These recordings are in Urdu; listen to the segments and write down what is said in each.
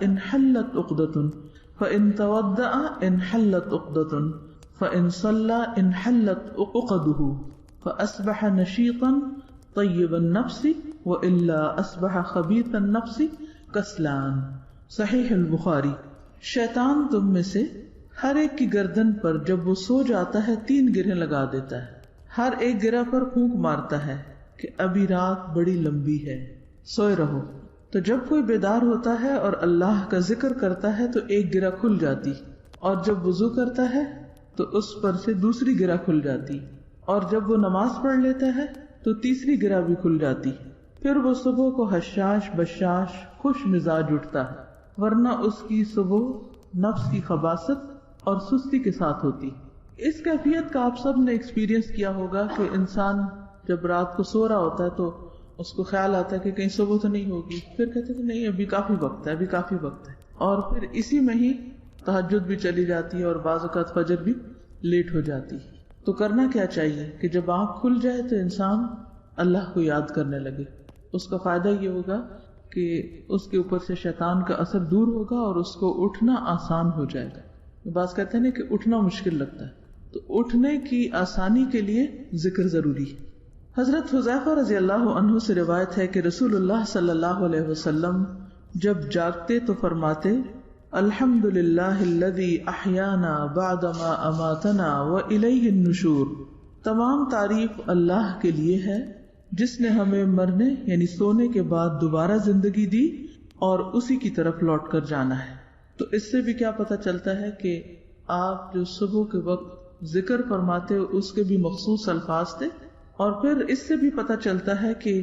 انحلت عقدة فإن تودع انحلت عقدة فإن صلى انحلت عقده فأصبح نشيطا طيب النفس وإلا أصبح خبيث النفس کسلان. صحیح البخاری. شیطان تم میں سے ہر ایک کی گردن پر جب وہ سو جاتا ہے 3 گرہیں لگا دیتا ہے. ہر ایک گرہ پر پھونک مارتا ہے کہ ابھی رات بڑی لمبی ہے، سوئے رہو. تو جب کوئی بیدار ہوتا ہے اور اللہ کا ذکر کرتا ہے تو ایک گرہ کھل جاتی، اور جب وضو کرتا ہے تو اس پر سے دوسری گرہ کھل جاتی، اور جب وہ نماز پڑھ لیتا ہے تو تیسری گرہ بھی کھل جاتی. پھر وہ صبح کو حشاش بشاش خوش مزاج اٹھتا ہے، ورنہ اس کی صبح نفس کی خباثت اور سستی کے ساتھ ہوتی. اس کیفیت کا آپ سب نے ایکسپیرینس کیا ہوگا کہ انسان جب رات کو سو رہا ہوتا ہے تو اس کو خیال آتا ہے کہ کہیں صبح تو نہیں ہوگی، پھر کہتے ہیں کہ نہیں ابھی کافی وقت ہے، ابھی کافی وقت ہے، اور پھر اسی میں ہی تہجد بھی چلی جاتی ہے اور بعض اوقات فجر بھی لیٹ ہو جاتی. تو کرنا کیا چاہیے کہ جب آنکھ کھل جائے تو انسان اللہ کو یاد کرنے لگے. اس کا فائدہ یہ ہوگا کہ اس کے اوپر سے شیطان کا اثر دور ہوگا اور اس کو اٹھنا آسان ہو جائے گا. بعض کہتے ہیں نا کہ اٹھنا مشکل لگتا ہے، تو اٹھنے کی آسانی کے لیے ذکر ضروری ہے. حضرت حذیفہ رضی اللہ عنہ سے روایت ہے کہ رسول اللہ صلی اللہ علیہ وسلم جب جاگتے تو فرماتے الحمد للہ الذی احیانا بعدما اماتنا والیہ النشور. تمام تعریف اللہ کے لیے ہے جس نے ہمیں مرنے یعنی سونے کے بعد دوبارہ زندگی دی اور اسی کی طرف لوٹ کر جانا ہے. تو اس سے بھی کیا پتہ چلتا ہے کہ آپ جو صبح کے وقت ذکر فرماتے اس کے بھی مخصوص الفاظ تھے، اور پھر اس سے بھی پتہ چلتا ہے کہ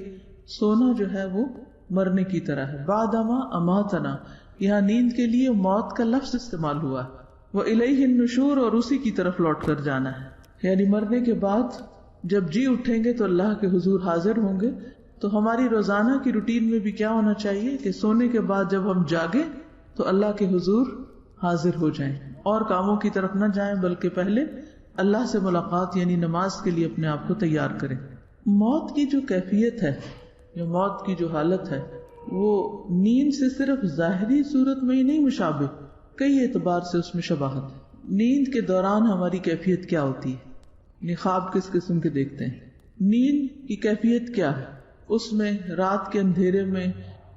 سونا جو ہے وہ مرنے کی طرح ہے. بعدما اماتنا، یہاں نیند کے لیے موت کا لفظ استعمال ہوا ہے. وَإِلَيْهِ النُّشُورُ، اور اسی کی طرف لوٹ کر جانا ہے. یعنی مرنے کے بعد جب جی اٹھیں گے تو اللہ کے حضور حاضر ہوں گے. تو ہماری روزانہ کی روٹین میں بھی کیا ہونا چاہیے کہ سونے کے بعد جب ہم جاگیں تو اللہ کے حضور حاضر ہو جائیں، اور کاموں کی طرف نہ جائیں بلکہ پہلے اللہ سے ملاقات یعنی نماز کے لیے اپنے آپ کو تیار کریں. موت کی جو کیفیت ہے یا موت کی جو حالت ہے وہ نیند سے صرف ظاہری صورت میں ہی نہیں مشابہ، کئی اعتبار سے اس میں شباہت ہے. نیند کے دوران ہماری کیفیت کیا ہوتی ہے، خواب کس قسم کے دیکھتے ہیں، نیند کی کیفیت کیا ہے، اس میں رات کے اندھیرے میں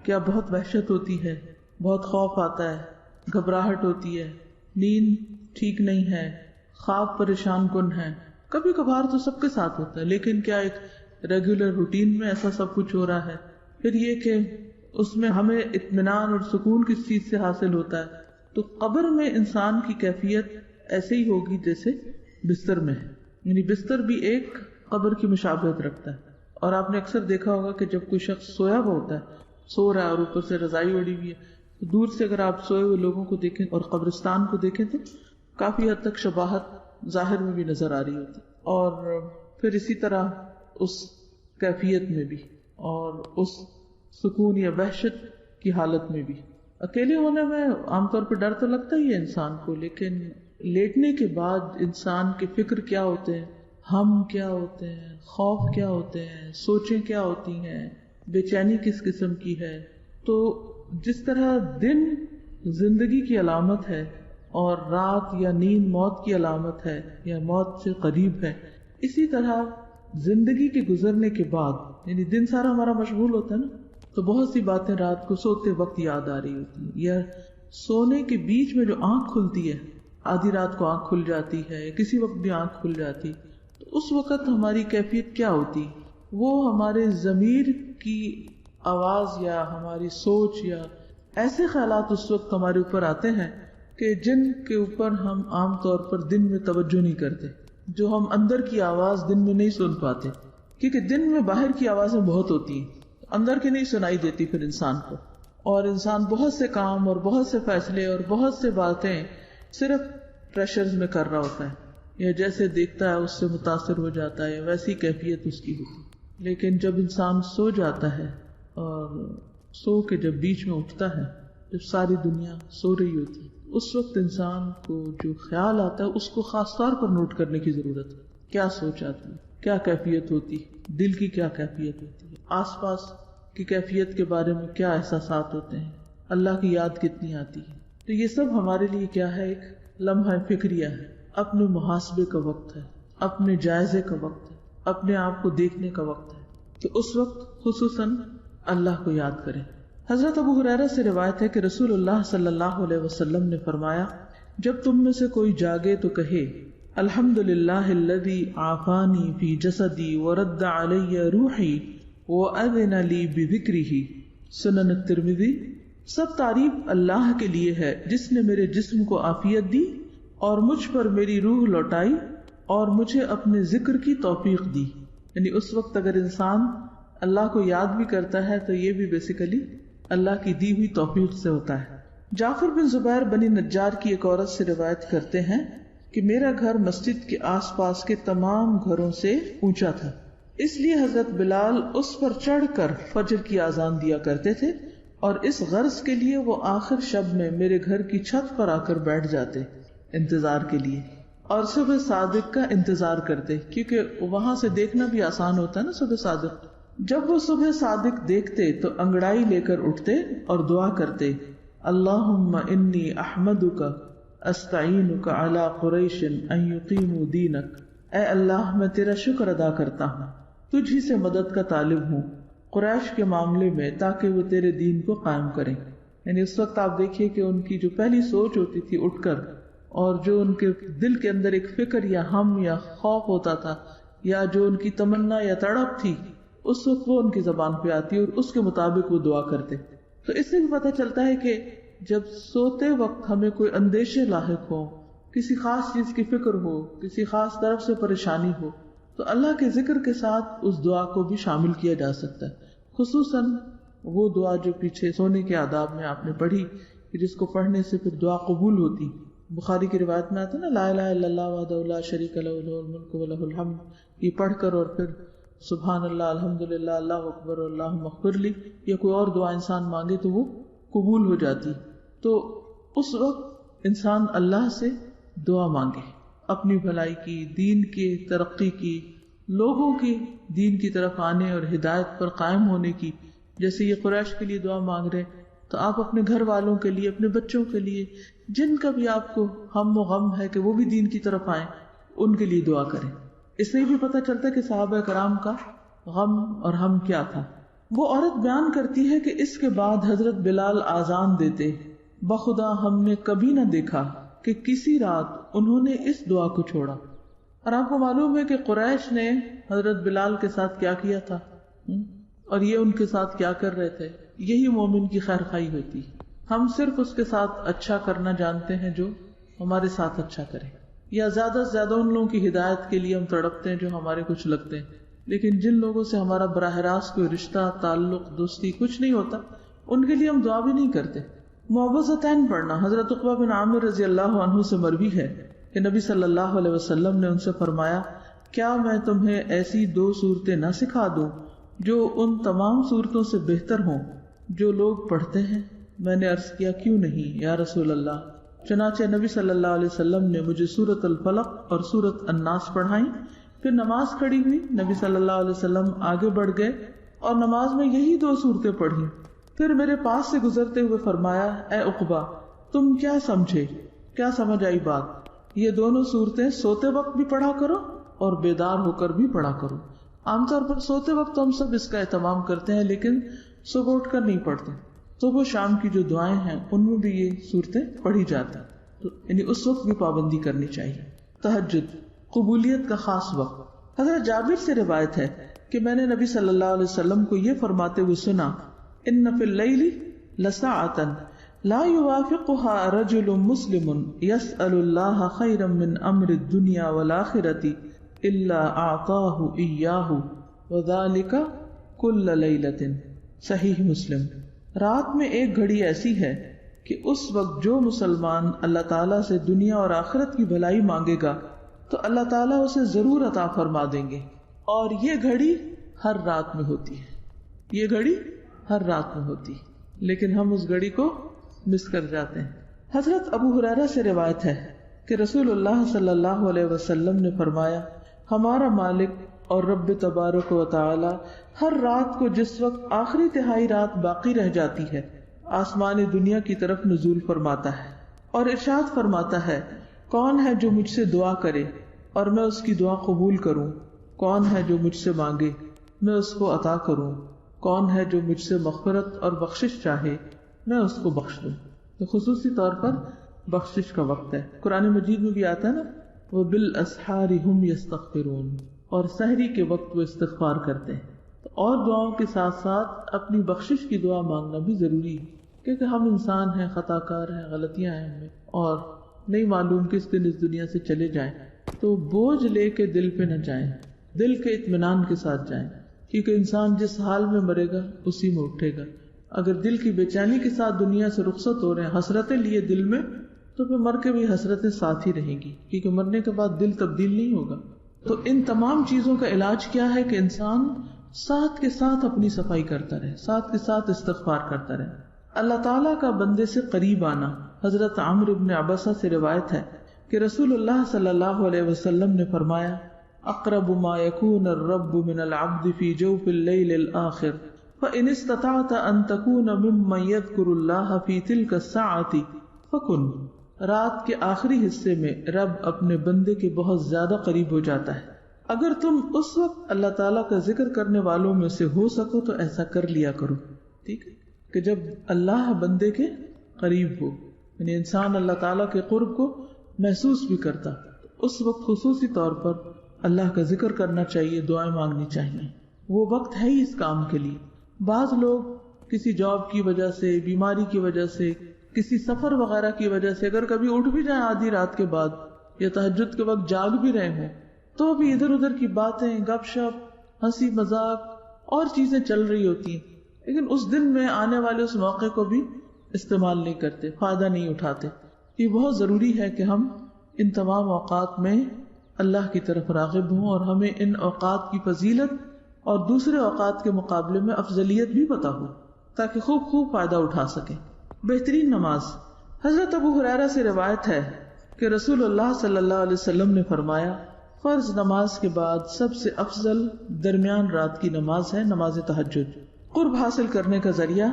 کیا بہت وحشت ہوتی ہے، بہت خوف آتا ہے، گھبراہٹ ہوتی ہے، نیند ٹھیک نہیں ہے، خواب پریشان کن ہے. کبھی کبھار تو سب کے ساتھ ہوتا ہے، لیکن کیا ایک ریگولر روٹین میں ایسا سب کچھ ہو رہا ہے. پھر یہ کہ اس میں ہمیں اطمینان اور سکون کس چیز سے حاصل ہوتا ہے. تو قبر میں انسان کی کیفیت ایسے ہی ہوگی جیسے بستر میں ہے، یعنی بستر بھی ایک قبر کی مشابہت رکھتا ہے. اور آپ نے اکثر دیکھا ہوگا کہ جب کوئی شخص سویا ہوا ہوتا ہے، سو رہا ہے اور اوپر سے رضائی اڑی ہوئی ہے، تو دور سے اگر آپ سوئے ہوئے لوگوں کو دیکھیں اور قبرستان کو دیکھیں تو کافی حد تک شباہت ظاہر میں بھی نظر آ رہی ہوتی. اور پھر اسی طرح اس کیفیت میں بھی اور اس سکون یا وحشت کی حالت میں بھی. اکیلے ہونے میں عام طور پہ ڈر تو لگتا ہی ہے انسان کو، لیکن لیٹنے کے بعد انسان کے فکر کیا ہوتے ہیں، ہم کیا ہوتے ہیں، خوف کیا ہوتے ہیں، سوچیں کیا ہوتی ہیں، بے چینی کس قسم کی ہے. تو جس طرح دن زندگی کی علامت ہے اور رات یا نیند موت کی علامت ہے یا موت سے قریب ہے، اسی طرح زندگی کے گزرنے کے بعد یعنی دن سارا ہمارا مشغول ہوتا ہے نا، تو بہت سی باتیں رات کو سوتے وقت یاد آ رہی ہوتی ہیں، یا سونے کے بیچ میں جو آنکھ کھلتی ہے، آدھی رات کو آنکھ کھل جاتی ہے، کسی وقت بھی آنکھ کھل جاتی، تو اس وقت ہماری کیفیت کیا ہوتی؟ وہ ہمارے ضمیر کی آواز یا ہماری سوچ یا ایسے خیالات اس وقت ہمارے اوپر آتے ہیں کہ جن کے اوپر ہم عام طور پر دن میں توجہ نہیں کرتے، جو ہم اندر کی آواز دن میں نہیں سن پاتے، کیونکہ دن میں باہر کی آوازیں بہت ہوتی ہیں، اندر کی نہیں سنائی دیتی پھر انسان کو. اور انسان بہت سے کام اور بہت سے فیصلے اور بہت سے باتیں صرف پریشرز میں کر رہا ہوتا ہے، یا جیسے دیکھتا ہے اس سے متاثر ہو جاتا ہے، ویسی کیفیت اس کی ہوتی. لیکن جب انسان سو جاتا ہے اور سو کے جب بیچ میں اٹھتا ہے، جب ساری دنیا سو رہی ہوتی، اس وقت انسان کو جو خیال آتا ہے اس کو خاص طور پر نوٹ کرنے کی ضرورت ہے. کیا سوچ آتی ہے، کیا کیفیت ہوتی، دل کی کیا کیفیت ہوتی ہے، آس پاس کی کیفیت کے بارے میں کیا احساسات ہوتے ہیں، اللہ کی یاد کتنی آتی ہے. تو یہ سب ہمارے لیے کیا ہے؟ ایک لمحہ فکریہ ہے، اپنے محاسبے کا وقت ہے، اپنے جائزے کا وقت ہے، اپنے آپ کو دیکھنے کا وقت ہے. تو اس وقت خصوصاً اللہ کو یاد کریں. حضرت ابو ہریرہ سے روایت ہے کہ رسول اللہ صلی اللہ علیہ وسلم نے فرمایا، جب تم میں سے کوئی جاگے تو کہے الحمدللہ الذی عافانی فی جسدی ورد علی روحی وأذن لی بذکرہ. سنن الترمذی. سب تعریف اللہ کے لیے ہے جس نے میرے جسم کو عافیت دی اور مجھ پر میری روح لوٹائی اور مجھے اپنے ذکر کی توفیق دی. یعنی اس وقت اگر انسان اللہ کو یاد بھی کرتا ہے تو یہ بھی بیسیکلی اللہ کی دی ہوئی توفیق سے ہوتا ہے. جعفر بن زبیر بنی نجار کی ایک عورت سے روایت کرتے ہیں کہ میرا گھر مسجد کے آس پاس کے تمام گھروں سے اونچا تھا، اس لیے حضرت بلال اس پر چڑھ کر فجر کی اذان دیا کرتے تھے، اور اس غرض کے لیے وہ آخر شب میں میرے گھر کی چھت پر آ کر بیٹھ جاتے انتظار کے لیے، اور صبح صادق کا انتظار کرتے، کیونکہ وہاں سے دیکھنا بھی آسان ہوتا ہے نا صبح صادق. جب وہ صبح صادق دیکھتے تو انگڑائی لے کر اٹھتے اور دعا کرتے، اللہم انی احمدک استعینک علی قریش ان یقیموا دینک. اے اللہ میں تیرا شکر ادا کرتا ہوں، تجھ ہی سے مدد کا طالب ہوں قریش کے معاملے میں تاکہ وہ تیرے دین کو قائم کریں. یعنی اس وقت آپ دیکھیے کہ ان کی جو پہلی سوچ ہوتی تھی اٹھ کر، اور جو ان کے دل کے اندر ایک فکر یا ہم یا خوف ہوتا تھا یا جو ان کی تمنا یا تڑپ تھی، اس وقت وہ ان کی زبان پہ آتی اور اس کے مطابق وہ دعا کرتے. تو اس سے بھی پتہ چلتا ہے کہ جب سوتے وقت ہمیں کوئی اندیشے لاحق ہو، کسی خاص چیز کی فکر ہو، کسی خاص طرف سے پریشانی ہو، تو اللہ کے ذکر کے ساتھ اس دعا کو بھی شامل کیا جا سکتا ہے. خصوصاً وہ دعا جو پیچھے سونے کے آداب میں آپ نے پڑھی کہ جس کو پڑھنے سے پھر دعا قبول ہوتی. بخاری کی روایت میں آتا ہے نا، لا الہ الا اللہ وحدہ لا شریک لہ لہ الملک ولہ الحمد، یہ پڑھ کر اور پھر سبحان اللہ الحمدللہ اللہ اکبر اللہم اغفر لی یا کوئی اور دعا انسان مانگے تو وہ قبول ہو جاتی. تو اس وقت انسان اللہ سے دعا مانگے اپنی بھلائی کی، دین کی ترقی کی، لوگوں کی دین کی طرف آنے اور ہدایت پر قائم ہونے کی. جیسے یہ قریش کے لیے دعا مانگ رہے تو آپ اپنے گھر والوں کے لیے، اپنے بچوں کے لیے، جن کا بھی آپ کو ہم و غم ہے کہ وہ بھی دین کی طرف آئیں، ان کے لیے دعا کریں. اس سے بھی پتہ چلتا ہے کہ صحابہ کرام کا غم اور ہم کیا تھا. وہ عورت بیان کرتی ہے کہ اس کے بعد حضرت بلال آذان دیتے، بخدا ہم نے کبھی نہ دیکھا کہ کسی رات انہوں نے اس دعا کو چھوڑا. اور آپ کو معلوم ہے کہ قریش نے حضرت بلال کے ساتھ کیا کیا تھا اور یہ ان کے ساتھ کیا کر رہے تھے. یہی مومن کی خیر خواہی ہوتی. ہم صرف اس کے ساتھ اچھا کرنا جانتے ہیں جو ہمارے ساتھ اچھا کرے، یا زیادہ سے زیادہ ان لوگوں کی ہدایت کے لیے ہم تڑپتے ہیں جو ہمارے کچھ لگتے ہیں. لیکن جن لوگوں سے ہمارا براہ راست کوئی رشتہ، تعلق، دوستی کچھ نہیں ہوتا، ان کے لیے ہم دعا بھی نہیں کرتے. معوذتین پڑھنا حضرت عقبہ بن عامر رضی اللہ عنہ سے مروی ہے کہ نبی صلی اللہ علیہ وسلم نے ان سے فرمایا، کیا میں تمہیں ایسی 2 صورتیں نہ سکھا دوں جو ان تمام صورتوں سے بہتر ہوں جو لوگ پڑھتے ہیں؟ میں نے عرض کیا، کیوں نہیں یا رسول اللہ. چنانچہ نبی صلی اللہ علیہ وسلم نے مجھے سورۃ الفلق اور سورۃ الناس پڑھائیں. پھر نماز کھڑی ہوئی، نبی صلی اللہ علیہ وسلم آگے بڑھ گئے اور نماز میں یہی 2 صورتیں پڑھی. پھر میرے پاس سے گزرتے ہوئے فرمایا، اے عقبہ تم کیا سمجھے، کیا سمجھ آئی بات؟ یہ دونوں صورتیں سوتے وقت بھی پڑھا کرو اور بیدار ہو کر بھی پڑھا کرو. عام طور پر سوتے وقت ہم سب اس کا اہتمام کرتے ہیں، لیکن صبح اٹھ کر نہیں پڑھتے. صبح شام کی جو دعائیں ہیں ان میں بھی یہ صورتیں پڑھی جاتی ہیں، تو یعنی اس وقت بھی پابندی کرنی چاہیے. تہجد، قبولیت کا خاص وقت. حضرت جابر سے روایت ہے کہ میں نے نبی صلی اللہ علیہ وسلم کو یہ فرماتے ہوئے سنا، ان فی اللیل لساعة لا يوافقها رجل مسلم يسأل الله خيرا من امر الدنيا والآخرة الا اعطاه اياه وذلك كل ليلة. صحیح مسلم. رات میں ایک گھڑی ایسی ہے کہ اس وقت جو مسلمان اللہ تعالیٰ سے دنیا اور آخرت کی بھلائی مانگے گا تو اللہ تعالیٰ اسے ضرور عطا فرما دیں گے. اور یہ گھڑی ہر رات میں ہوتی ہے، یہ گھڑی ہر رات میں ہوتی ہے، لیکن ہم اس گھڑی کو مس کر جاتے ہیں. حضرت ابو ہریرہ سے روایت ہے کہ رسول اللہ صلی اللہ علیہ وسلم نے فرمایا، ہمارا مالک اور رب تبارک و تعالی ہر رات کو جس وقت آخری تہائی رات باقی رہ جاتی ہے آسمان دنیا کی طرف نزول فرماتا ہے اور ارشاد فرماتا ہے کون ہے جو مجھ سے دعا کرے اور میں اس کی دعا قبول کروں، کون ہے جو مجھ سے مانگے میں اس کو عطا کروں، کون ہے جو مجھ سے مغفرت اور بخشش چاہے میں اس کو بخش دوں۔ تو خصوصی طور پر بخشش کا وقت ہے۔ قرآن مجید میں بھی آتا ہے نا وَبِالْأَسْحَارِ هُمْ يَسْتَغْفِرُونَ، اور سحری کے وقت وہ استغفار کرتے ہیں۔ اور دعاؤں کے ساتھ ساتھ اپنی بخشش کی دعا مانگنا بھی ضروری ہے، کیونکہ ہم انسان ہیں، خطا کار ہیں، غلطیاں ہیں ہم میں، اور نہیں معلوم کس دن اس دنیا سے چلے جائیں، تو بوجھ لے کے دل پہ نہ جائیں، دل کے اطمینان کے ساتھ جائیں، کیونکہ انسان جس حال میں مرے گا اسی میں اٹھے گا۔ اگر دل کی بے چینی کے ساتھ دنیا سے رخصت ہو رہے ہیں، حسرتیں لیے دل میں، تو پھر مر کے بھی حسرتیں ساتھ ہی رہیں گی، کیونکہ مرنے کے بعد دل تبدیل نہیں ہوگا۔ تو ان تمام چیزوں کا علاج کیا ہے کہ انسان ساتھ کے ساتھ اپنی صفائی کرتا رہے، ساتھ کے ساتھ استغفار کرتا رہے۔ اللہ تعالیٰ کا بندے سے قریب آنا، حضرت عمرو بن عبسہ سے روایت ہے کہ رسول اللہ صلی اللہ علیہ وسلم نے فرمایا اقرب ما يكون الرب من العبد في جوف الليل الآخر فإن استطعت أن تكون ممن يذكر الله في تلك الساعة فكن۔ رات کے آخری حصے میں رب اپنے بندے کے بہت زیادہ قریب ہو جاتا ہے، اگر تم اس وقت اللہ تعالیٰ کا ذکر کرنے والوں میں سے ہو سکو تو ایسا کر لیا کرو۔ ٹھیک ہے کہ جب اللہ بندے کے قریب ہو، یعنی انسان اللہ تعالیٰ کے قرب کو محسوس بھی کرتا، اس وقت خصوصی طور پر اللہ کا ذکر کرنا چاہیے، دعائیں مانگنی چاہیے، وہ وقت ہے ہی اس کام کے لیے۔ بعض لوگ کسی جاب کی وجہ سے، بیماری کی وجہ سے، کسی سفر وغیرہ کی وجہ سے اگر کبھی اٹھ بھی جائیں آدھی رات کے بعد یا تہجد کے وقت جاگ بھی رہے ہوں، تو بھی ادھر ادھر کی باتیں، گپ شپ، ہنسی مذاق اور چیزیں چل رہی ہوتی ہیں، لیکن اس دن میں آنے والے اس موقع کو بھی استعمال نہیں کرتے، فائدہ نہیں اٹھاتے۔ یہ بہت ضروری ہے کہ ہم ان تمام اوقات میں اللہ کی طرف راغب ہوں اور ہمیں ان اوقات کی فضیلت اور دوسرے اوقات کے مقابلے میں افضلیت بھی پتہ ہو، تاکہ خوب فائدہ اٹھا سکیں۔ بہترین نماز، حضرت ابو ہریرہ سے روایت ہے کہ رسول اللہ صلی اللہ علیہ وسلم نے فرمایا فرض نماز کے بعد سب سے افضل درمیان رات کی نماز ہے نماز تہجد۔ قرب حاصل کرنے کا ذریعہ،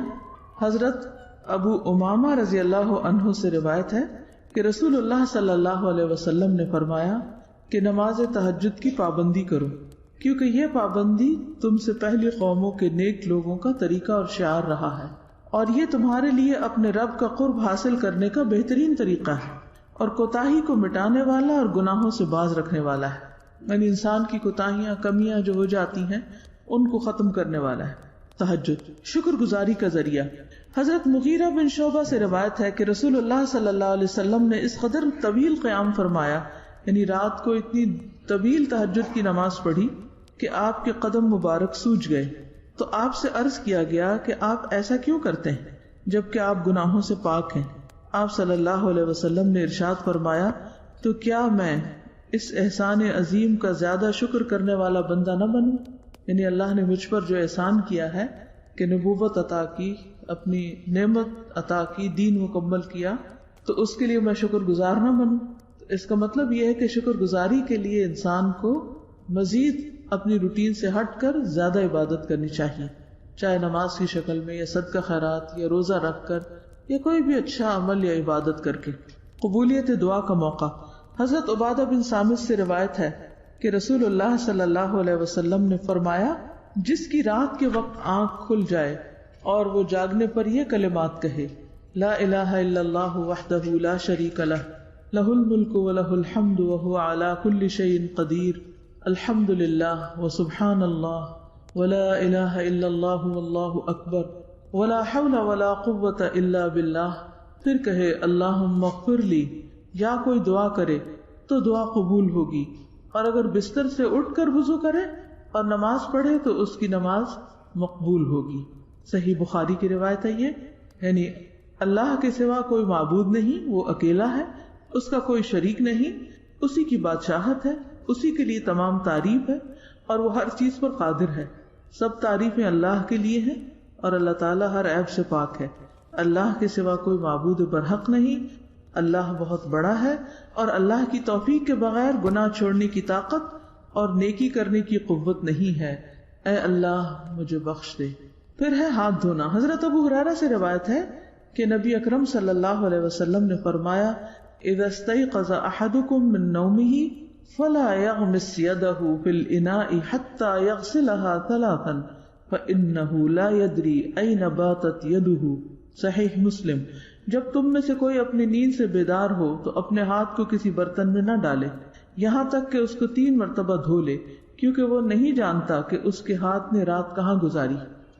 حضرت ابو امامہ رضی اللہ عنہ سے روایت ہے کہ رسول اللہ صلی اللہ علیہ وسلم نے فرمایا کہ نماز تہجد کی پابندی کرو، کیونکہ یہ پابندی تم سے پہلی قوموں کے نیک لوگوں کا طریقہ اور شعار رہا ہے، اور یہ تمہارے لیے اپنے رب کا قرب حاصل کرنے کا بہترین طریقہ ہے، اور کوتاہی کو مٹانے والا اور گناہوں سے باز رکھنے والا ہے، یعنی انسان کی کوتاہیاں، کمیاں جو ہو جاتی ہیں ان کو ختم کرنے والا ہے۔ تہجد شکر گزاری کا ذریعہ، حضرت مغیرہ بن شعبہ سے روایت ہے کہ رسول اللہ صلی اللہ علیہ وسلم نے اس قدر طویل قیام فرمایا، یعنی رات کو اتنی طویل تہجد کی نماز پڑھی کہ آپ کے قدم مبارک سوج گئے، تو آپ سے عرض کیا گیا کہ آپ ایسا کیوں کرتے ہیں جبکہ آپ گناہوں سے پاک ہیں؟ آپ صلی اللہ علیہ وسلم نے ارشاد فرمایا تو کیا میں اس احسان عظیم کا زیادہ شکر کرنے والا بندہ نہ بنوں؟ یعنی اللہ نے مجھ پر جو احسان کیا ہے کہ نبوت عطا کی، اپنی نعمت عطا کی، دین مکمل کیا، تو اس کے لیے میں شکر گزار نہ بنوں؟ اس کا مطلب یہ ہے کہ شکر گزاری کے لیے انسان کو مزید اپنی روٹین سے ہٹ کر زیادہ عبادت کرنی چاہیے، چاہے نماز کی شکل میں یا صدقہ خیرات یا روزہ رکھ کر یا کوئی بھی اچھا عمل یا عبادت کر کے۔ قبولیت دعا کا موقع، حضرت عبادہ بن صامت سے روایت ہے کہ رسول اللہ صلی اللہ علیہ وسلم نے فرمایا جس کی رات کے وقت آنکھ کھل جائے اور وہ جاگنے پر یہ کلمات کہے لا الہ الا اللہ وحدہ لا شریک لہ لہ الملک ولہ الحمد وہو علی کل شیء قدیر الحمد للہ وسبحان اللہ ولا الہ الا اللہ واللہ اکبر ولا حول ولا قوة الا باللہ، پھر کہے اللہم اغفر لی، یا کوئی دعا کرے تو دعا قبول ہوگی، اور اگر بستر سے اٹھ کر وضو کرے اور نماز پڑھے تو اس کی نماز مقبول ہوگی۔ صحیح بخاری کی روایت ہے یہ، یعنی اللہ کے سوا کوئی معبود نہیں، وہ اکیلا ہے، اس کا کوئی شریک نہیں، اسی کی بادشاہت ہے، اسی کے لیے تمام تعریف ہے اور وہ ہر چیز پر قادر ہے۔ سب تعریفیں اللہ کے لیے ہیں اور اللہ تعالیٰ ہر عیب سے پاک ہے۔ اللہ کے سوا کوئی معبود برحق نہیں، اللہ بہت بڑا ہے، اور اللہ کی توفیق کے بغیر گناہ چھوڑنے کی طاقت اور نیکی کرنے کی قوت نہیں ہے۔ اے اللہ مجھے بخش دے۔ پھر ہے ہاتھ دھونا، حضرت ابو ہریرہ سے روایت ہے کہ نبی اکرم صلی اللہ علیہ وسلم نے فرمایا اذا استيقظ احدكم من نومه فلا يغمس يده في الاناء حتى يغسلها ثلاثا فانه لا يدري اين باتت يده. صحیح مسلم. جب تم میں سے کوئی اپنی نیند سے بیدار ہو تو اپنے ہاتھ کو کسی برتن میں نہ ڈالے یہاں تک کہ اس کو 3 مرتبہ دھو لے، کیونکہ وہ نہیں جانتا کہ اس کے ہاتھ نے رات کہاں گزاری.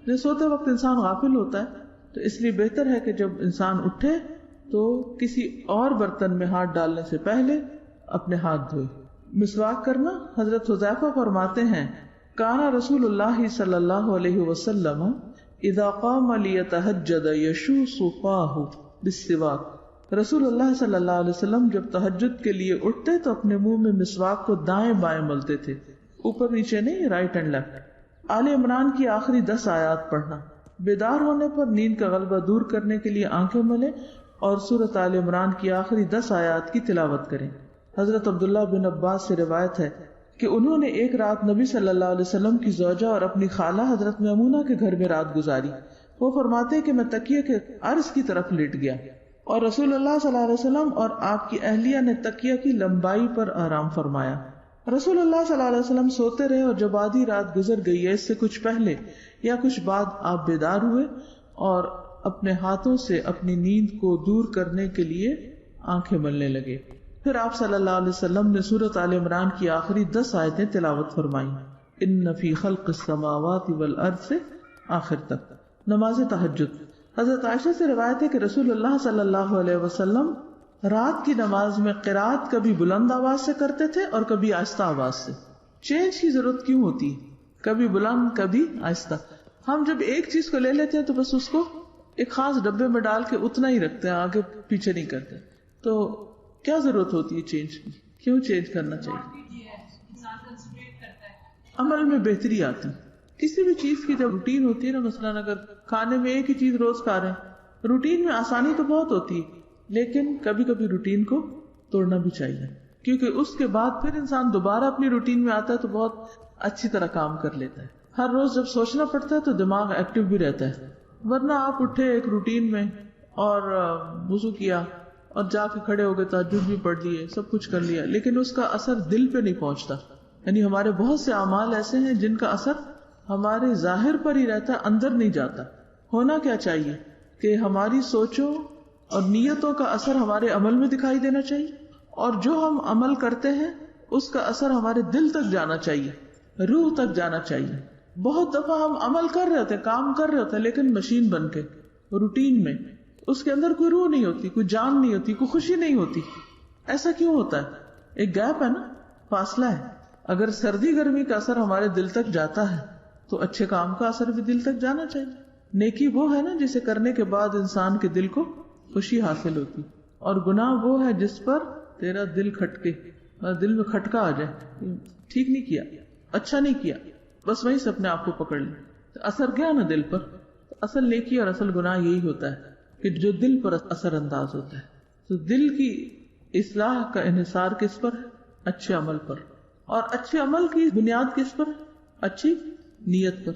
جب سوتے وقت انسان غافل ہوتا ہے تو اس لیے بہتر ہے کہ جب انسان اٹھے تو کسی اور برتن میں ہاتھ ڈالنے سے پہلے اپنے ہاتھ دھوئے. مسواک کرنا، حضرت حذیفہ فرماتے ہیں کان رسول اللہ صلی اللہ علیہ وسلم اذا قام لیتہجد یشوص فاہ بالسواک. رسول اللہ صلی اللہ علیہ وسلم جب تہجد کے لیے اٹھتے تو اپنے منہ میں مسواک کو دائیں بائیں ملتے تھے، اوپر نیچے نہیں، رائٹ اینڈ لیفٹ. آل عمران کی آخری 10 آیات پڑھنا. بیدار ہونے پر نیند کا غلبہ دور کرنے کے لیے آنکھیں ملیں اور سورۃ آل عمران کی آخری 10 آیات کی تلاوت کریں. حضرت عبداللہ بن عباس سے روایت ہے کہ انہوں نے ایک رات نبی صلی اللہ علیہ وسلم کی زوجہ اور اپنی خالہ حضرت میمونہ کے گھر میں رات گزاری. وہ فرماتے کہ میں تکیے کے عرض کی طرف لیٹ گیا اور رسول اللہ صلی اللہ علیہ وسلم اور آپ کی اہلیہ نے تکیہ کی لمبائی پر آرام فرمایا. رسول اللہ صلی اللہ علیہ وسلم سوتے رہے اور جب آدھی رات گزر گئی یا اس سے کچھ پہلے یا کچھ بعد آپ بیدار ہوئے اور اپنے ہاتھوں سے اپنی نیند کو دور کرنے کے لیے آنکھیں ملنے لگے. پھر آپ صلی اللہ علیہ وسلم نے سورۃ آل عمران کی آخری 10 آیتیں تلاوت فرمائیں، ان فی خلق السماوات والارض سے آخر تک. نماز تہجد. حضرت عائشہ سے روایت ہے کہ رسول اللہ صلی اللہ علیہ وسلم رات کی نماز میں قرات کبھی بلند آواز سے کرتے تھے اور کبھی آہستہ آواز سے. چینج کی ضرورت کیوں ہوتی ہے؟ کبھی بلند کبھی آہستہ. ہم جب ایک چیز کو لے لیتے ہیں تو بس اس کو ایک خاص ڈبے میں ڈال کے اتنا ہی رکھتے ہیں، آگے پیچھے نہیں کرتے. تو کیا ضرورت ہوتی ہے چینج کی؟ کیوں چینج کرنا چاہیے؟ عمل میں بہتری آتی. کسی بھی چیز کی جب روٹین ہوتی ہے نا، مثلاً اگر کھانے میں ایک ہی چیز روز کھا رہے ہیں، روٹین میں آسانی تو بہت ہوتی ہے لیکن کبھی کبھی روٹین کو توڑنا بھی چاہیے، کیونکہ اس کے بعد پھر انسان دوبارہ اپنی روٹین میں آتا ہے تو بہت اچھی طرح کام کر لیتا ہے. ہر روز جب سوچنا پڑتا ہے تو دماغ ایکٹیو بھی رہتا ہے. ورنہ آپ اٹھے ایک روٹین میں اور وضو کیا اور جا کے کھڑے ہو گئے، تہجد بھی پڑھ لیے، سب کچھ کر لیا، لیکن اس کا اثر دل پہ نہیں پہنچتا. یعنی ہمارے بہت سے اعمال ایسے ہیں جن کا اثر ہمارے ظاہر پر ہی رہتا ہے، اندر نہیں جاتا. ہونا کیا چاہیے کہ ہماری سوچوں اور نیتوں کا اثر ہمارے عمل میں دکھائی دینا چاہیے، اور جو ہم عمل کرتے ہیں اس کا اثر ہمارے دل تک جانا چاہیے، روح تک جانا چاہیے. بہت دفعہ ہم عمل کر رہے ہوتے ہیں، کام کر رہے ہوتے ہیں، لیکن مشین بن کے روٹین میں اس کے اندر کوئی روح نہیں ہوتی، کوئی جان نہیں ہوتی، کوئی خوشی نہیں ہوتی. ایسا کیوں ہوتا ہے؟ ایک گیپ ہے نا، فاصلہ ہے. اگر سردی گرمی کا اثر ہمارے دل تک جاتا ہے تو اچھے کام کا اثر بھی دل تک جانا چاہیے. نیکی وہ ہے نا جسے کرنے کے بعد انسان کے دل کو خوشی حاصل ہوتی، اور گناہ وہ ہے جس پر تیرا دل کھٹکے، دل میں کھٹکا آ جائے، ٹھیک نہیں کیا، اچھا نہیں کیا، بس وہیں سے اپنے آپ کو پکڑ لیں. اثر گیا نا دل پر. اصل نیکی اور اصل گناہ یہی ہوتا ہے کہ جو دل پر اثر انداز ہوتا ہے. تو دل کی اصلاح کا انحصار کس پر ہے؟ اچھے عمل پر. اور اچھے عمل کی بنیاد کس پر؟ اچھی نیت پر.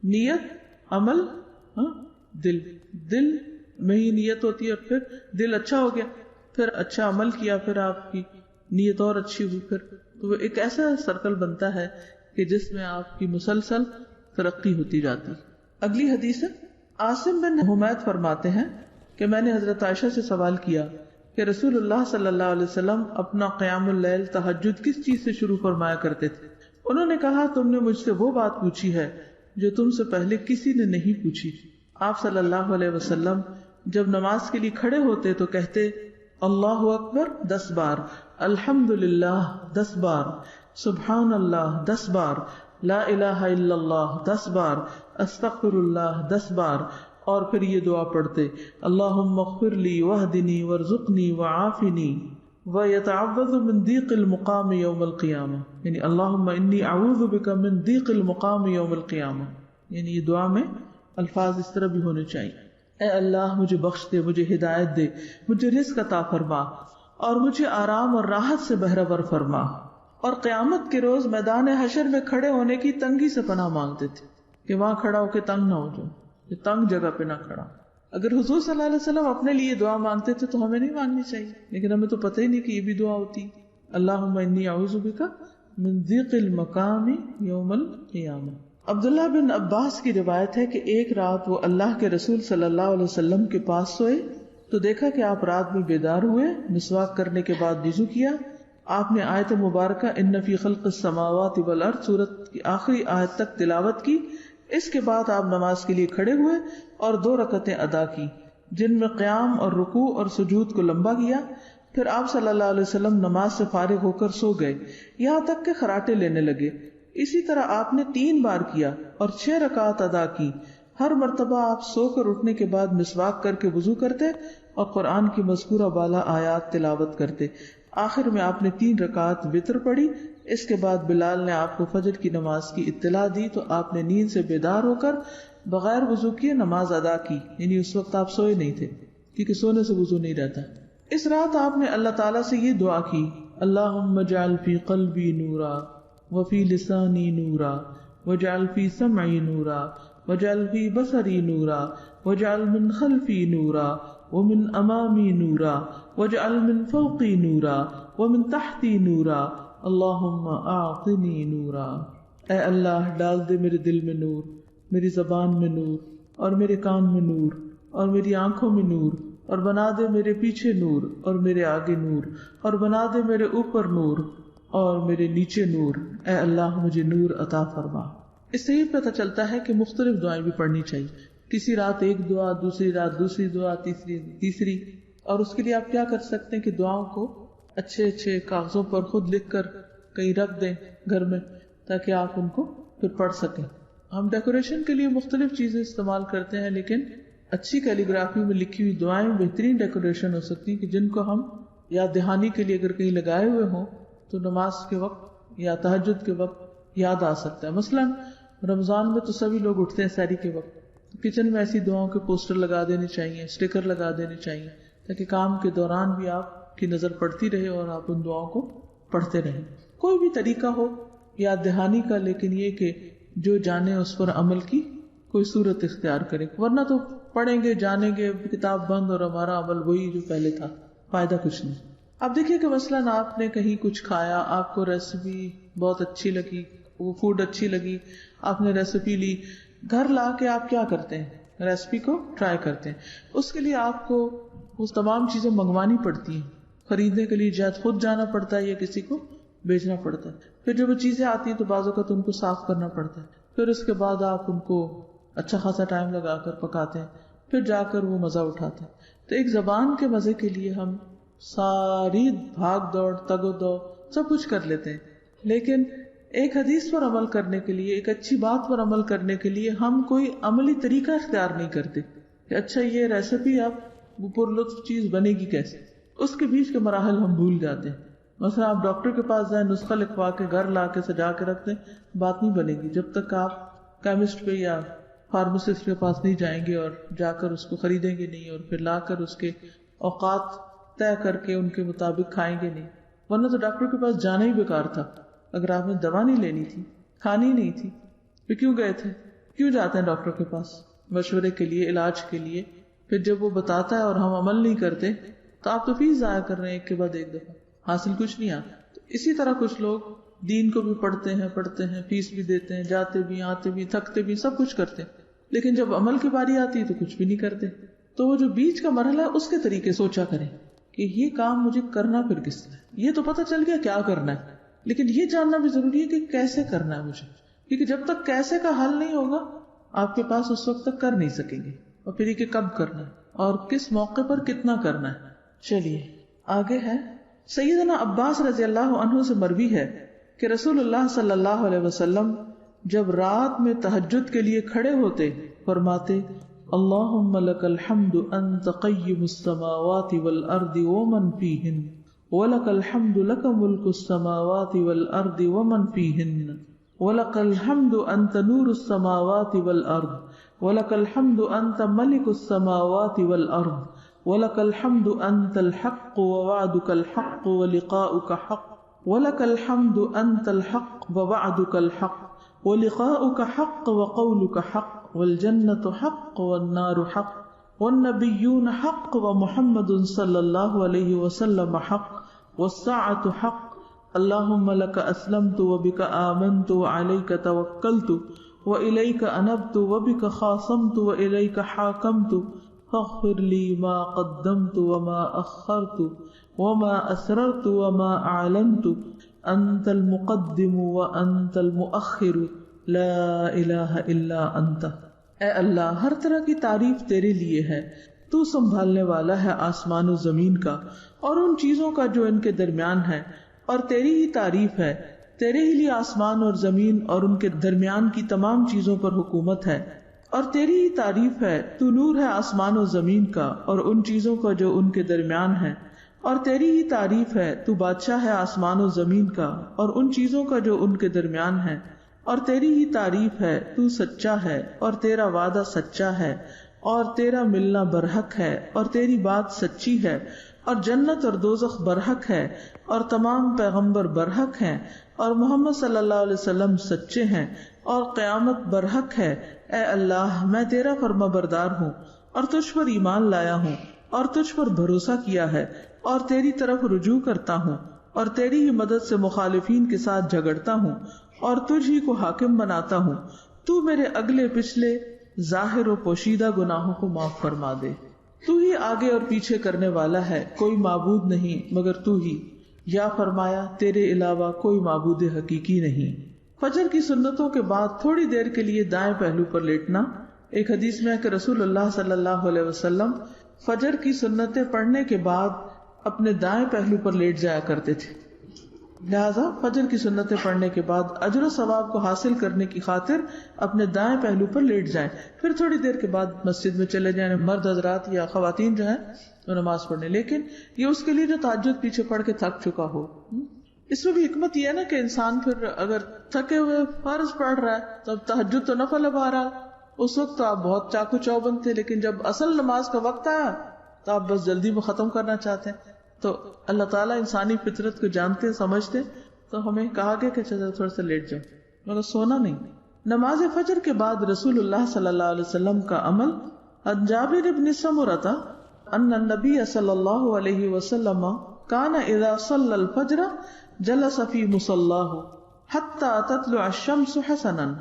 نیت، عمل، دل. دل میں ہی نیت ہوتی ہے، اور پھر دل اچھا ہو گیا، پھر اچھا عمل کیا، پھر آپ کی نیت اور اچھی ہوئی، پھر تو وہ ایک ایسا سرکل بنتا ہے کہ جس میں آپ کی مسلسل ترقی ہوتی جاتی. اگلی حدیث ہے، عاصم بن حمید فرماتے ہیں کہ میں نے حضرت عائشہ سے سوال کیا کہ رسول اللہ صلی اللہ علیہ وسلم اپنا قیام اللیل تہجد کس چیز سے شروع فرمایا کرتے تھے؟ انہوں نے کہا تم نے مجھ سے وہ بات پوچھی ہے جو تم سے پہلے کسی نے نہیں پوچھی. آپ صلی اللہ علیہ وسلم جب نماز کے لیے کھڑے ہوتے تو کہتے اللہ اکبر 10 بار، الحمدللہ 10 بار، سبحان اللہ 10 بار، لا الہ الا اللہ 10 بار، استغفر اللہ 10 بار، اور پھر یہ دعا پڑھتے اللہم اغفر لی واہدنی وارزقنی وعافنی ویتعوذ من ضیق المقام یوم القیامہ، یعنی اللہم انی اعوذ بک من ضیق المقام یوم القیامہ. یعنی یہ دعا میں الفاظ اس طرح بھی ہونے چاہیے، اے اللہ مجھے بخش دے، مجھے ہدایت دے، مجھے رزق عطا فرما، اور مجھے آرام اور راحت سے بہرور فرما. اور قیامت کے روز میدان حشر میں کھڑے ہونے کی تنگی سے پناہ مانگتے تھے کہ وہاں کھڑا ہو کے تنگ نہ ہو جاؤ، یہ تنگ جگہ پہ نہ کھڑا. اگر حضور صلی اللہ علیہ وسلم اپنے لیے دعا مانگتے تھے تو ہمیں نہیں مانگنی چاہیے، لیکن ہمیں تو پتہ ہی نہیں کہ یہ بھی دعا ہوتی. اللہم انی اعوذ بک من ضیق المقام یوم القیامہ. عبداللہ بن عباس کی روایت ہے کہ ایک رات وہ اللہ کے رسول صلی اللہ علیہ وسلم کے پاس سوئے تو دیکھا کہ آپ رات میں بیدار ہوئے. مسواک کرنے کے بعد وضو کیا. آپ نے آیت مبارکہ ان فی خلق السماوات والارض سورت کی آخری آیت تک تلاوت کی. اس کے بعد آپ نماز کے لیے کھڑے ہوئے اور 2 رکعتیں ادا کی جن میں قیام اور رکوع اور سجود کو لمبا کیا. پھر آپ صلی اللہ علیہ وسلم نماز سے فارغ ہو کر سو گئے یہاں تک کہ خراٹے لینے لگے. اسی طرح آپ نے 3 بار کیا اور 6 رکعت ادا کی. ہر مرتبہ آپ سو کر اٹھنے کے بعد مسواک کر کے وضو کرتے اور قرآن کی مذکورہ بالا آیات تلاوت کرتے. آخر میں آپ نے 3 رکعت وتر پڑھی. اس کے بعد بلال نے آپ کو فجر کی نماز کی اطلاع دی تو آپ نے نیند سے بیدار ہو کر بغیر وضو کیے نماز ادا کی. یعنی اس وقت آپ سوئے نہیں تھے کیونکہ سونے سے وضو نہیں رہتا. اس رات آپ نے اللہ تعالیٰ سے یہ دعا کی اللہم اجعل فی قلبی نورا وفی لسانی نورا واجعل فی سمعی نورا واجعل فی بصری نورا واجعل من خلفی نورا ومن امامی نورا واجعل من فوقی نورا ومن تحتی نورا اللہم اعطنی نورا. اے اللہ ڈال دے میرے دل میں نور، میری زبان میں نور اور میرے کان میں نور اور میری آنکھوں میں نور، اور بنا دے میرے پیچھے نور اور میرے آگے نور، اور بنا دے میرے اوپر نور اور میرے نیچے نور. اے اللہ مجھے نور عطا فرما. اس سے یہ پتہ چلتا ہے کہ مختلف دعائیں بھی پڑھنی چاہیے. کسی رات ایک دعا، دوسری رات دوسری دعا، تیسری. اور اس کے لیے آپ کیا کر سکتے ہیں کہ دعاؤں کو اچھے کاغذوں پر خود لکھ کر کہیں رکھ دیں گھر میں تاکہ آپ ان کو پھر پڑھ سکیں. ہم ڈیکوریشن کے لیے مختلف چیزیں استعمال کرتے ہیں لیکن اچھی کیلیگرافی میں لکھی ہوئی دعائیں بہترین ڈیکوریشن ہو سکتی ہیں کہ جن کو ہم یاد دہانی کے لیے اگر کہیں لگائے ہوئے ہوں تو نماز کے وقت یا تہجد کے وقت یاد آ سکتا ہے. مثلاً رمضان میں تو سبھی لوگ اٹھتے ہیں سحری کے وقت، کچن میں ایسی دعاؤں کے پوسٹر لگا دینے چاہیے، اسٹیکر لگا دینے چاہیے تاکہ کام کے دوران بھی آپ کی نظر پڑتی رہے اور آپ ان دعاؤں کو پڑھتے رہیں. کوئی بھی طریقہ ہو یاد دہانی کا، لیکن یہ کہ جو جانے اس پر عمل کی کوئی صورت اختیار کرے، ورنہ تو پڑھیں گے جانیں گے کتاب بند اور ہمارا عمل وہی جو پہلے تھا، فائدہ کچھ نہیں. اب دیکھیے کہ مثلاً آپ نے کہیں کچھ کھایا، آپ کو ریسیپی بہت اچھی لگی، وہ فوڈ اچھی لگی، آپ نے ریسیپی لی، گھر لا کے آپ کیا کرتے ہیں؟ ریسیپی کو ٹرائی کرتے ہیں. اس کے لیے آپ کو وہ تمام چیزیں منگوانی پڑتی ہیں، خریدنے کے لیے جہاں خود جانا پڑتا ہے یا کسی کو بیچنا پڑتا ہے. پھر جب وہ چیزیں آتی ہیں تو بعض اوقات ان کو صاف کرنا پڑتا ہے. پھر اس کے بعد آپ ان کو اچھا خاصا ٹائم لگا کر پکاتے ہیں، پھر جا کر وہ مزہ اٹھاتے ہیں. تو ایک زبان کے مزے کے لیے ہم ساری بھاگ دوڑ تگ و دو سب کچھ کر لیتے ہیں، لیکن ایک حدیث پر عمل کرنے کے لیے، ایک اچھی بات پر عمل کرنے کے لیے ہم کوئی عملی طریقہ اختیار نہیں کرتے کہ اچھا یہ ریسیپی اب وہ پرلطف چیز بنے گی کیسے. اس کے بیچ کے مراحل ہم بھول جاتے ہیں. مثلا آپ ڈاکٹر کے پاس جائیں، نسخہ لکھوا کے گھر لا کے سجا کے رکھ دیں، بات نہیں بنے گی جب تک آپ کیمسٹ پہ یا فارماسسٹ کے پاس نہیں جائیں گے اور جا کر اس کو خریدیں گے نہیں اور پھر لا کر اس کے اوقات طے کر کے ان کے مطابق کھائیں گے نہیں. ورنہ تو ڈاکٹر کے پاس جانا ہی بیکار تھا. اگر آپ نے دوا نہیں لینی تھی، کھانی نہیں تھی، پھر کیوں گئے تھے؟ کیوں جاتے ہیں ڈاکٹر کے پاس؟ مشورے کے لیے، علاج کے لیے. پھر جب وہ بتاتا ہے اور ہم عمل نہیں کرتے تو آپ تو فیس ضائع کر رہے ہیں ایک کے بعد ایک دفعہ، حاصل کچھ نہیں آتا. تو اسی طرح کچھ لوگ دین کو بھی پڑھتے ہیں، فیس بھی دیتے ہیں، جاتے بھی، آتے بھی، تھکتے بھی، سب کچھ کرتے ہیں، لیکن جب عمل کی باری آتی ہے تو کچھ بھی نہیں کرتے. تو وہ جو بیچ کا مرحلہ ہے اس کے طریقے سوچا کریں کہ یہ کام مجھے کرنا پھر کس طرح. یہ تو پتہ چل گیا کیا کرنا ہے، لیکن یہ جاننا بھی ضروری ہے کہ کیسے کرنا ہے مجھے، کیونکہ جب تک کیسے کا حل نہیں ہوگا آپ کے پاس اس وقت تک کر نہیں سکیں گے. اور پھر یہ کہ کب کرنا ہے اور کس موقع پر کتنا کرنا ہے. چلیے آگے ہے. سیدنا عباس رضی اللہ عنہ سے مروی ہے کہ رسول اللہ صلی اللہ علیہ وسلم جب رات میں تہجد کے لیے کھڑے ہوتے فرماتے اللہم لک الحمد انت قیم السماوات والارض ومن فیہن ولک الحمد لک ملک السماوات والارض ومن فیہن ولک الحمد انت نور السماوات والارض ولک الحمد انت ملک السماوات والارض ولک الحمد انت الحق ووعدک الحق ولقاؤک حق ولک الحمد انت الحق ووعدک الحق ولقاؤک حق وقولک حق والجنة حق والنار حق والنبیون حق ومحمد صلی اللہ علیہ وسلم حق والساعۃ حق اللہم لک اسلمت وبک آمنت وعلیک توکلت وإلیک انبت وبک خاصمت وإلیک حاکمت فاغفر لی ما قدمت وما اخرت وما اسررت وما اعلنت انت المقدم وانت المؤخر لا الہ الا انت۔ اے اللہ، ہر طرح کی تعریف تیرے لیے ہے، تو سنبھالنے والا ہے آسمان و زمین کا اور ان چیزوں کا جو ان کے درمیان ہے، اور تیری ہی تعریف ہے، تیرے ہی لیے آسمان اور زمین اور ان کے درمیان کی تمام چیزوں پر حکومت ہے، اور تیری ہی تعریف ہے، تو نور ہے آسمان و زمین کا اور ان چیزوں کا جو ان کے درمیان ہے، اور تیری ہی تعریف ہے، تو بادشاہ ہے آسمان و زمین کا اور ان چیزوں کا جو ان کے درمیان ہے، اور تیری ہی تعریف ہے، تو سچا ہے اور تیرا وعدہ سچا ہے اور تیرا ملنا برحق ہے اور تیری بات سچی ہے، اور جنت اور دوزخ برحق ہے اور تمام پیغمبر برحق ہیں، اور محمد صلی اللہ علیہ وسلم سچے ہیں اور قیامت برحق ہے۔ اے اللہ، میں تیرا فرما بردار ہوں اور تجھ پر ایمان لایا ہوں اور تجھ پر بھروسہ کیا ہے اور تیری طرف رجوع کرتا ہوں اور تیری ہی مدد سے مخالفین کے ساتھ جھگڑتا ہوں اور تجھ ہی کو حاکم بناتا ہوں۔ تو میرے اگلے پچھلے ظاہر و پوشیدہ گناہوں کو معاف فرما دے۔ تو ہی آگے اور پیچھے کرنے والا ہے، کوئی معبود نہیں مگر تو ہی، یا فرمایا تیرے علاوہ کوئی معبود حقیقی نہیں۔ فجر کی سنتوں کے بعد تھوڑی دیر کے لیے دائیں پہلو پر لیٹنا۔ ایک حدیث میں ہے کہ رسول اللہ صلی اللہ علیہ وسلم فجر کی سنتیں پڑھنے کے بعد اپنے دائیں پہلو پر لیٹ جایا کرتے تھے، لہذا فجر کی سنتیں پڑھنے کے بعد اجر و ثواب کو حاصل کرنے کی خاطر اپنے دائیں پہلو پر لیٹ جائیں، پھر تھوڑی دیر کے بعد مسجد میں چلے جائیں، مرد حضرات یا خواتین جو ہیں وہ نماز پڑھنے، لیکن یہ اس کے لیے جو تہجد پیچھے پڑھ کے تھک چکا ہو۔ اس میں بھی حکمت یہ ہے نا کہ انسان پھر اگر تھکے ہوئے فرض پڑھ رہا ہے تو اب تہجد تو نفل ہے، بہرحال اس وقت تو آپ بہت چاقو چوبند تھے، لیکن جب اصل نماز کا وقت آیا تو آپ بس جلدی میں ختم کرنا چاہتے ہیں۔ تو اللہ تعالیٰ انسانی فطرت کو جانتے سمجھتے، تو ہمیں کہا گیا کہ چلو تھوڑا سا لیٹ جاؤ، مگر سونا نہیں۔ نماز فجر کے بعد رسول اللہ صلی اللہ علیہ وسلم کا عمل۔ عن جابر بن سمرۃ ان النبی صلی اللہ علیہ وسلم کان اذا صلی الفجر جلس فی مصلاہ حتی تطلع الشمس حسنا۔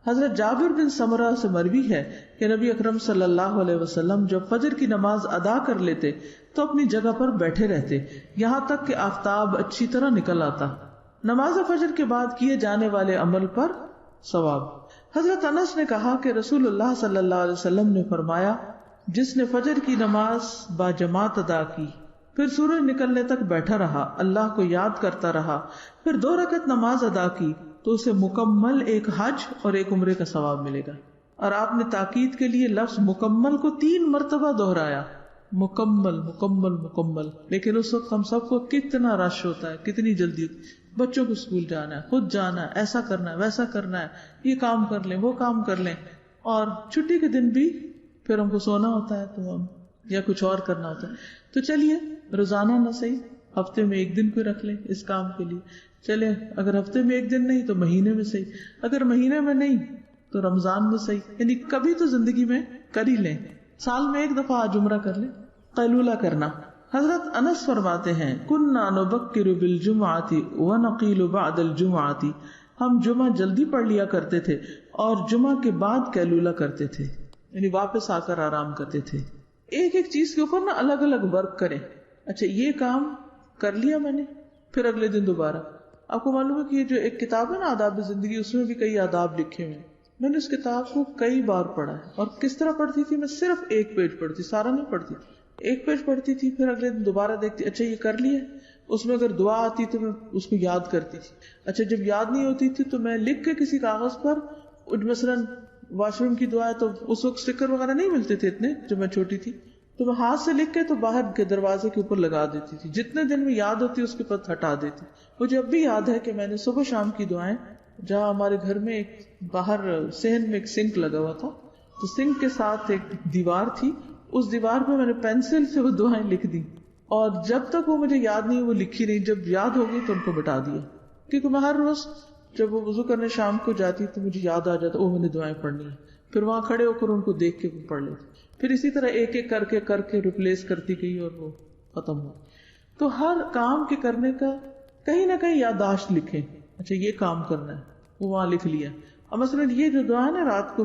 حضرت جابر بن سمرہ سے مروی ہے کہ نبی اکرم صلی اللہ علیہ وسلم جب فجر کی نماز ادا کر لیتے تو اپنی جگہ پر بیٹھے رہتے یہاں تک کہ آفتاب اچھی طرح نکل آتا۔ نماز فجر کے بعد کیے جانے والے عمل پر ثواب۔ حضرت انس نے کہا کہ رسول اللہ صلی اللہ علیہ وسلم نے فرمایا، جس نے فجر کی نماز با جماعت ادا کی، پھر سورج نکلنے تک بیٹھا رہا، اللہ کو یاد کرتا رہا، پھر 2 رکعت نماز ادا کی، تو اسے مکمل ایک حج اور ایک عمرے کا ثواب ملے گا۔ اور آپ نے تاکید کے لیے لفظ مکمل کو 3 مرتبہ دہرایا، مکمل مکمل مکمل۔ لیکن اس وقت ہم سب کو کتنا رش ہوتا ہے، کتنی جلدی، بچوں کو اسکول جانا ہے، خود جانا ہے، ایسا کرنا ہے، ویسا کرنا ہے، یہ کام کر لیں، وہ کام کر لیں، اور چھٹی کے دن بھی پھر ہم کو سونا ہوتا ہے تو ہم یا کچھ اور کرنا ہوتا ہے۔ تو چلیے روزانہ نہ صحیح، ہفتے میں 1 دن کوئی رکھ لیں اس کام کے لیے، چلے اگر ہفتے میں 1 دن نہیں تو مہینے میں صحیح، اگر مہینے میں نہیں تو رمضان میں صحیح، یعنی کبھی تو زندگی میں کر ہی لیں، سال میں 1 دفعہ آج عمرہ کر لیں۔ قیلولہ کرنا۔ حضرت انس فرماتے ہیں، کننا نبکر بالجمعۃ ونقیل بعد الجمعۃ، ہم جمعہ جلدی پڑھ لیا کرتے تھے اور جمعہ کے بعد قیلولہ کرتے تھے، یعنی واپس آ کر آرام کرتے تھے۔ ایک ایک چیز کے اوپر نا الگ الگ ورک کریں۔ اچھا یہ کام کر لیا میں نے، پھر اگلے دن دوبارہ۔ آپ کو معلوم ہے کہ یہ جو ایک کتاب ہے نا آداب زندگی، اس میں بھی کئی آداب لکھے ہوئے ہیں۔ میں نے اس کتاب کو کئی بار پڑھا ہے، اور کس طرح پڑھتی تھی، میں صرف 1 پیج پڑھتی، سارا نہیں پڑھتی تھی، 1 پیج پڑھتی تھی، پھر اگلے دن دوبارہ دیکھتی، اچھا یہ کر لیا۔ اس میں اگر دعا آتی تو میں اس کو یاد کرتی تھی۔ اچھا جب یاد نہیں ہوتی تھی تو میں لکھ کے کسی کاغذ پر، مثلاً واش روم کی دعا ہے تو اس وقت اسٹیکر وغیرہ نہیں ملتے تھے اتنے جب میں چھوٹی تھی، تو میں ہاتھ سے لکھ کے تو باہر کے دروازے کے اوپر لگا دیتی تھی، جتنے دن میں یاد ہوتی اس کے پاس ہٹا دیتی۔ مجھے اب بھی یاد ہے کہ میں نے صبح شام کی دعائیں، جہاں ہمارے گھر میں ایک باہر صحن میں ایک سنک لگا ہوا تھا، تو سنک کے ساتھ ایک دیوار تھی، اس دیوار پہ میں نے پینسل سے وہ دعائیں لکھ دی، اور جب تک وہ مجھے یاد نہیں وہ لکھی نہیں، جب یاد ہو گئی تو ان کو مٹا دیا، کیونکہ میں ہر روز جب وہ وضو کرنے شام کو جاتی تو مجھے یاد آ جاتا وہ میں نے دعائیں پڑھنی ہیں۔ پھر وہاں کھڑے ہو کر ان کو دیکھ کے پڑھ لیتی. پھر اسی طرح ایک ایک کر کے ریپلیس کرتی گئی اور وہ ختم ہو. تو ہر کام کے کرنے کا کہیں نہ کہیں یادداشت لکھیں. اچھا یہ کام کرنا ہے، وہ وہاں لکھ لیا. اور مثلاً یہ جو دعا ہے رات کو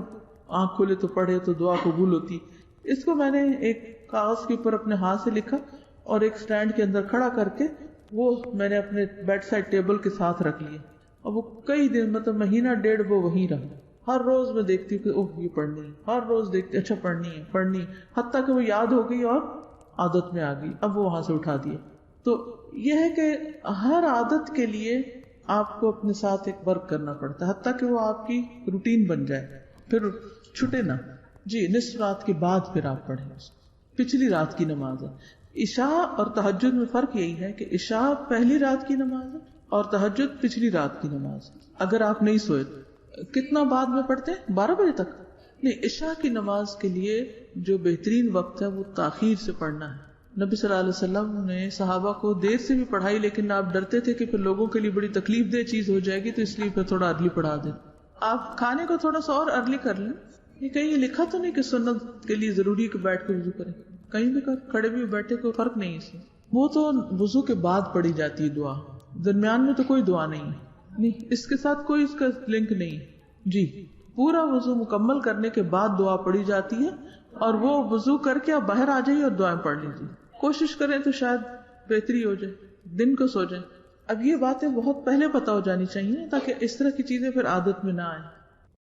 آنکھ کھولے تو پڑھے تو دعا قبول ہوتی، اس کو میں نے ایک کاغذ کے اوپر اپنے ہاتھ سے لکھا اور ایک سٹینڈ کے اندر کھڑا کر کے وہ میں نے اپنے بیڈ سائڈ ٹیبل کے ساتھ رکھ لیا. اور وہ کئی دن مطلب مہینہ ڈیڑھ وہ وہیں رہا. ہر روز میں دیکھتی ہوں کہ اوہ یہ پڑھنی ہے، ہر روز دیکھتی اچھا پڑھنی ہے، حتیٰ کہ وہ یاد ہو گئی اور عادت میں آ گئی. اب وہ وہاں سے اٹھا دیا. تو یہ ہے کہ ہر عادت کے لیے آپ کو اپنے ساتھ ایک ورک کرنا پڑتا ہے حتیٰ کہ وہ آپ کی روٹین بن جائے، پھر چھٹے نہ. جی نصف رات کے بعد پھر آپ پڑھیں. پچھلی رات کی نماز ہے. عشاء اور تہجد میں فرق یہی ہے کہ عشاء پہلی رات کی نماز ہے اور تہجد پچھلی رات کی نماز ہے. اگر آپ نہیں سوئے کتنا بعد میں پڑھتے ہیں؟ 12 بجے تک نہیں. عشاء کی نماز کے لیے جو بہترین وقت ہے وہ تاخیر سے پڑھنا ہے. نبی صلی اللہ علیہ وسلم نے صحابہ کو دیر سے بھی پڑھائی، لیکن آپ ڈرتے تھے کہ پھر لوگوں کے لیے بڑی تکلیف دہ چیز ہو جائے گی، تو اس لیے پھر تھوڑا ارلی پڑھا دیں. آپ کھانے کو تھوڑا سا اور ارلی کر لیں. یہ کہیں یہ لکھا تو نہیں کہ سنت کے لیے ضروری ہے کہ بیٹھ کے وضو کریں، کہیں بھی کھڑے بھی بیٹھے کوئی فرق نہیں اس میں. وہ تو وضو کے بعد پڑھی جاتی ہے دعا، درمیان میں تو کوئی دعا نہیں ہے، اس کے ساتھ کوئی اس کا لنک نہیں. جی پورا وضو مکمل کرنے کے بعد دعا پڑھی جاتی ہے، اور وہ وضو کر کے آپ باہر آ جائیے اور دعائیں پڑھ لیجیے. کوشش کریں تو شاید بہتری ہو جائے، دن کو سو جائیں. اب یہ باتیں بہت پہلے پتہ ہو جانی چاہیے تاکہ اس طرح کی چیزیں پھر عادت میں نہ آئیں.